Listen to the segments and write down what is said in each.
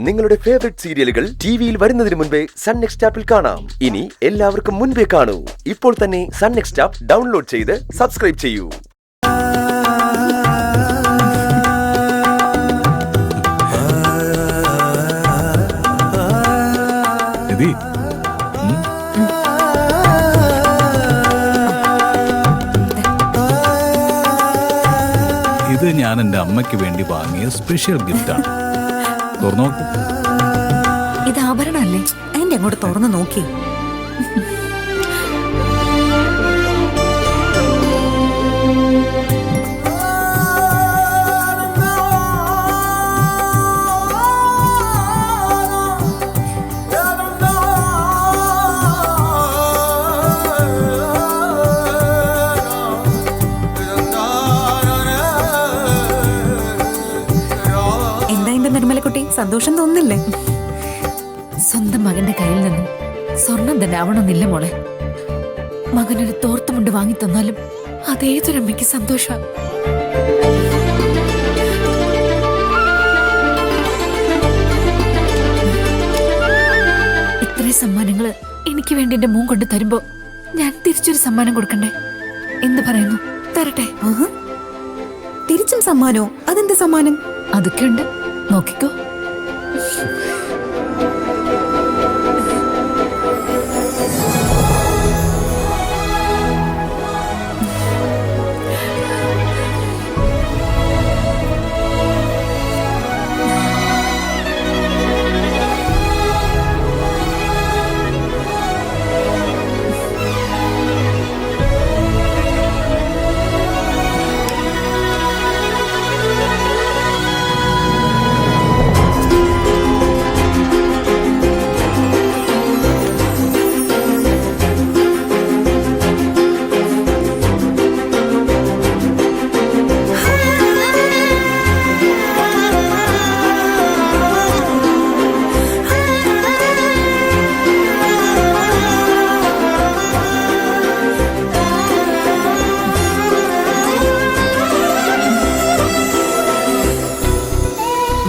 നിങ്ങളുടെ ഫേവറേറ്റ് സീരിയലുകൾ ടിവിയിൽ വരുന്നതിന് മുൻപേ സൺ നെക്സ്റ്റ് ആപ്പിൽ കാണാം. ഇനി എല്ലാവർക്കും മുൻപേ കാണൂ. ഇപ്പോൾ തന്നെ സൺ നെക്സ്റ്റ് ആപ്പ് ഡൗൺലോഡ് ചെയ്ത് സബ്സ്ക്രൈബ് ചെയ്യൂ. ഇത് ഞാൻ എൻ്റെ അമ്മയ്ക്ക് വേണ്ടി വാങ്ങിയ സ്പെഷ്യൽ ഗിഫ്റ്റാണ്. തുറന്നു. ഇത് ആഭരണല്ലേ? അതിന്റെ അങ്ങോട്ട് തുറന്നു നോക്കി. നിർമ്മലക്കുട്ടി, സന്തോഷം തോന്നില്ലേ? സ്വന്തം മകന്റെ കയ്യിൽ നിന്നും സ്വർണം തന്നെ ആവണമെന്നില്ല മോളെ. മകനൊരു തോർത്തുമുണ്ട് വാങ്ങി തന്നാലും അതേതൊരമ്മയ്ക്ക് സന്തോഷം. ഇത്രയും സമ്മാനങ്ങള് എനിക്ക് വേണ്ടി എന്റെ മോൻ കൊണ്ട് തരുമ്പോ ഞാൻ തിരിച്ചൊരു സമ്മാനം കൊടുക്കണ്ടേ? എന്ത് പറയുന്നു? തരട്ടെ? തിരിച്ചും സമ്മാനോ? അതെന്ത് സമ്മാനം? അതൊക്കെ ഉണ്ട്, നോക്കിക്കോ.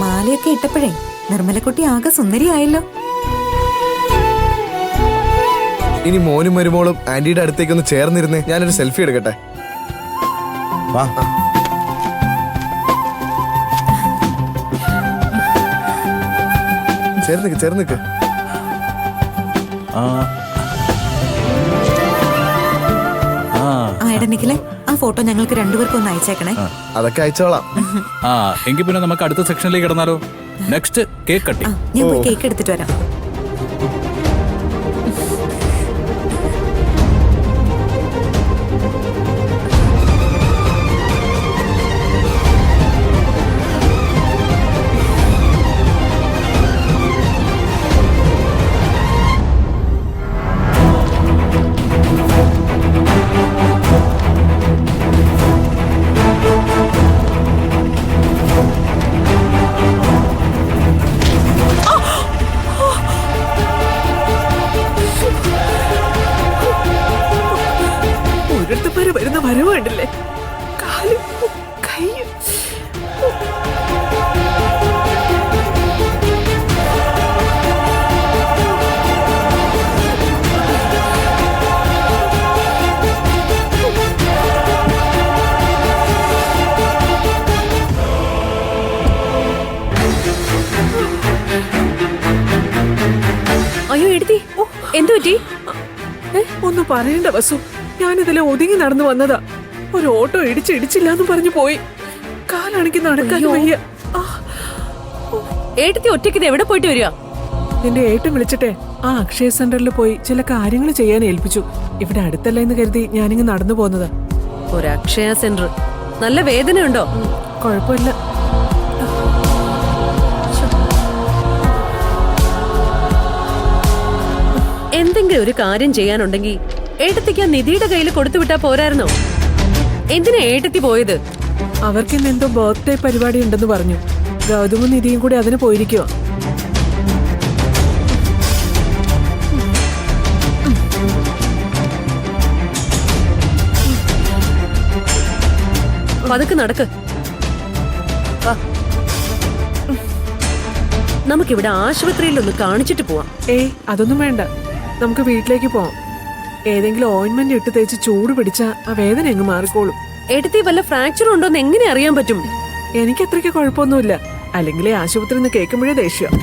മാലയൊക്കെ ഇട്ടപ്പോഴേ നിർമ്മലക്കുട്ടി ആകെ സുന്ദരിയായല്ലോ. ഇനി മോനും മരുമോളും ആന്റിയുടെ അടുത്തേക്ക് ഒന്ന് ചേർന്നിരുന്നേ, ഞാനൊരു സെൽഫി എടുക്കട്ടെ. വാ. ചേർന്നിക്ക് ചേർന്നിക്ക്. ആയിടനിക്കലെ ആ ഫോട്ടോ ഞങ്ങൾക്ക് രണ്ടുപേർക്കും ഒന്ന് അയച്ചേക്കണേ. അതൊക്കെ അയച്ചോളാം. എങ്കിൽ പിന്നെ നമുക്ക് അടുത്ത സെക്ഷനിലേക്ക് കിടന്നാലോ? Next cake cutting. ഞാൻ പോയി കേക്ക് എടുത്തിട്ട് വരാം. വരുന്ന വരവ് കണ്ടില്ലേ? കാലും കൈയും. അയ്യോ എടുത്തി, എന്തു പറ്റി? ഒന്നും പറയണ്ട വസു, ഞാനിതിലെ ഒതുങ്ങി നടന്നു വന്നതാ. ഒരു ഓട്ടോ ഇടിച്ചില്ലാന്ന് പറഞ്ഞു പോയി. കാലാണെങ്കിൽ നടക്കാൻ വയ്യ. ഏട്ടത്തി ഒറ്റയ്ക്ക് എവിടെ പോയിട്ട് വരിക? എന്റെ ഏട്ടൻ വിളിച്ചിട്ടെ ആ അക്ഷയ സെന്ററിൽ പോയി ചില കാര്യങ്ങൾ ചെയ്യാൻ ഏൽപ്പിച്ചു. ഇവിടെ അടുത്തല്ല എന്ന് കരുതി ഞാനിങ്ങ് നടന്നു പോന്നതാ. ഒരു അക്ഷയ സെന്റർ. നല്ല വേദനയുണ്ടോ? കുഴപ്പമില്ല. എന്തെങ്കിലും ഒരു കാര്യം ചെയ്യാനുണ്ടെങ്കിൽ ഏട്ടത്തിക്ക് ആ നിധിയുടെ കയ്യിൽ കൊടുത്തുവിട്ടാ പോരായിരുന്നോ? എന്തിനാ ഏട്ടത്തി പോയത്? അവർക്ക് ഇന്ന് എന്തോ ബർത്ത്ഡേ പരിപാടി ഉണ്ടെന്ന് പറഞ്ഞു. ഗൗതമും നിധിയും കൂടി അതിന് പോയിരിക്കുവാ. പതുക്കെ നടക്ക്. നമുക്കിവിടെ ആശുപത്രിയിലൊന്ന് കാണിച്ചിട്ട് പോവാം. ഏയ് അതൊന്നും വേണ്ട, നമുക്ക് വീട്ടിലേക്ക് പോവാം. ഏതെങ്കിലും ഓയിന്റ്മെന്റ് ഇട്ട് തേച്ച് ചൂട് പിടിച്ച ആ വേദന അങ്ങ് മാറിക്കോളും. എടുത്തി വല്ല ഫ്രാക്ചർ ഉണ്ടോന്ന് എങ്ങനെ അറിയാൻ പറ്റും? എനിക്ക് അത്രയ്ക്ക് കുഴപ്പമൊന്നുമില്ല. അല്ലെങ്കിലേ ആശുപത്രിയിൽ നിന്ന് കേൾക്കുമ്പോഴേ ദേഷ്യം.